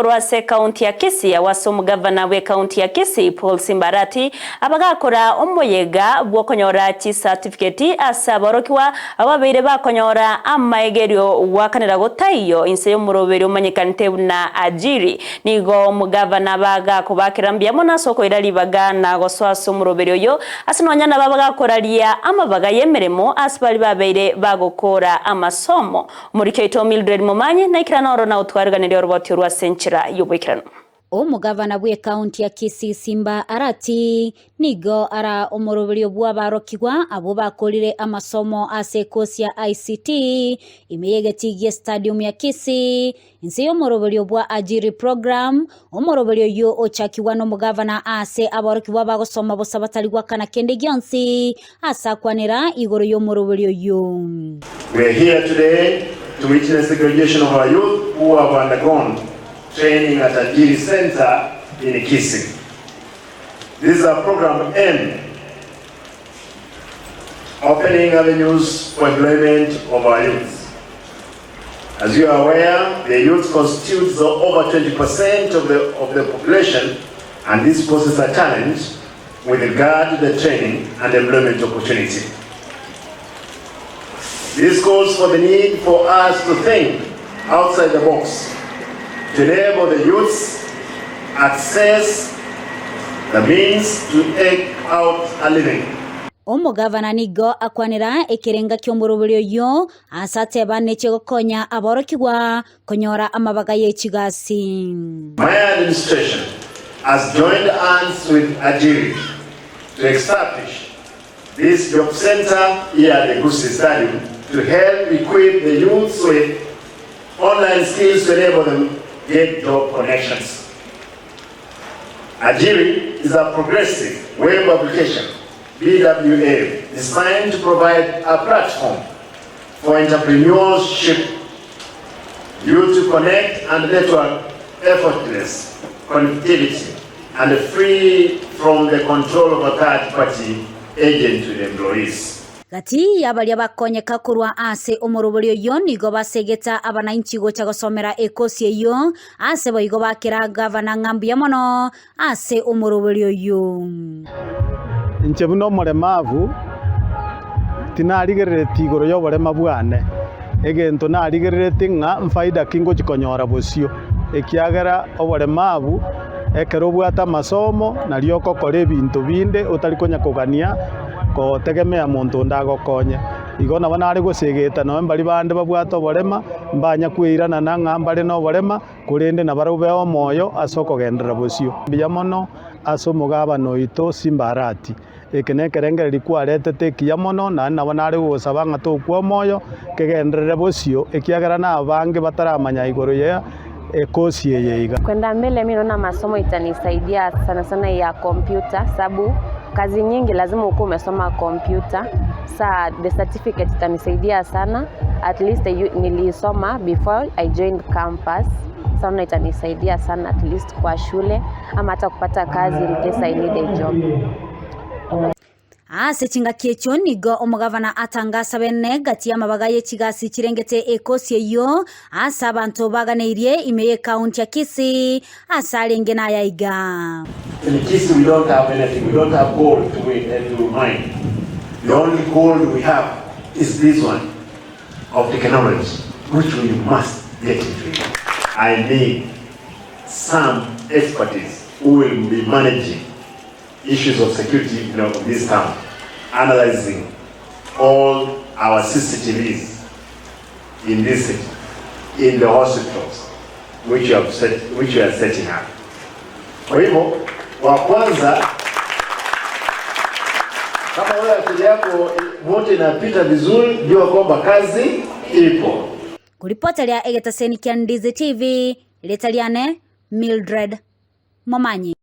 Rwase county ya Kisii awasomu governor we county ya Kisii Simba Arati abagakora omuyega bwokonyora certificate asaborokiwa ababeire bakonyora amaegerio wakanira gotayo inse y'umuroberi umanyikanite na Ajiry nigo mugavana bagakubakirambya mona soko irali bagana goswaso umuroberi oyo asinonyana babagakoraria amabaga yemeremo asbali babeire bagokora amasomo muri keito Mildred Momanyi na ikranoro na utwariganira roboti Rwase Omugavana bwe county ya Kisii Simba Arati nigo ara omoroberio bwa barokigwa abo bakolire amasomo ase kosi ya ICT imeyegetigie stadium ya Kisii inse y'omoroberio bwa Ajiry Program omoroberio yo ochakiwa no mugavana ase abarokigwa bagosoma bosabatali gwa kana kende gyonsi asa kwanera igoro y'omoroberio yo. We are here today to witness the graduation of our youth who have undergone training at Ajiry Center in Kisii. This is a program aimed opening avenues for employment of our youth. As you are aware, the youth constitutes over 20% of the population, and this poses a challenge with regard to the training and employment opportunity. This calls for the need for us to think outside the box to enable the youths access the means to take out a living. Omugavana nigo akwanira ekirenga ky'omoroberio yo asate baneche gokonya aborokigwa konyora amabaga y'ekigasi. My administration has joined hands with Ajiry to establish this job center here at the Gusii Stadium to help equip the youths with online skills to enable them get job connections. Ajiry is a progressive web application, BWA, designed to provide a platform for entrepreneurship, you to connect and network effortless connectivity and free from the control of a third-party agent to the employees. Gati yabali abakonyeka kurwa ase omoroberio yo nigo basegeta abananchi gocha gosomera ekosi yo ase boigo bakira gavana ngambya mono ase omoroberio yo. Inche buno moremavu tinarigerere tigoro yo borema bwane egento narigerere tinga mfaida kingo chikonyora bosio ekiagera oboremavu ekero bwata masomo nario kokore bintu binde utari konya kugania ko tegemea muntu ndagokonya igona banari gusegeta no mbali bande babwata oborema mbanya kwirana na ngambare no borema kurinde na barube omoyo asoko gendera bosio biyamono aso mugabano ito Simba Arati ekene kerengere likwarete teki yamono na banari gusaba ngato kwa moyo kegendere bosio ekiagera na abange bataramanya igoro ye ekosi yeiga. Kwenda mbele mimi naona masomo itanisaidia sana sana ya kompyuta sababu kazi nyingi lazima uko umesoma kompyuta. The certificate itanisaidia sana, at least nilisoma before I joined campus. Sana itanisaidia sana at least kwa shule ama hata kupata kazi in case I need a job. Ase chinga kiecho nigo omugavana atangasa bene gati amabaga y'ekigasi kirengete ekosi yo asa abantu baganeirie imeye county ya Kisii asalenge na yaiga. In Kisii we don't have anything, we don't have gold to win and to mine. The only gold we have is this one of technology, which we must get into. I need some expertise who will be managing issues of security in this town, analyzing all our CCTVs in this city, in the hospitals, which we are setting up. Kwa hivyo, wa kwanza, kama wewe akili yako wote inapita vizuri, jua kwamba kazi ipo. Kuripota lia Egetaseni kia Ndizi TV, letaliane Mildred Momanyi.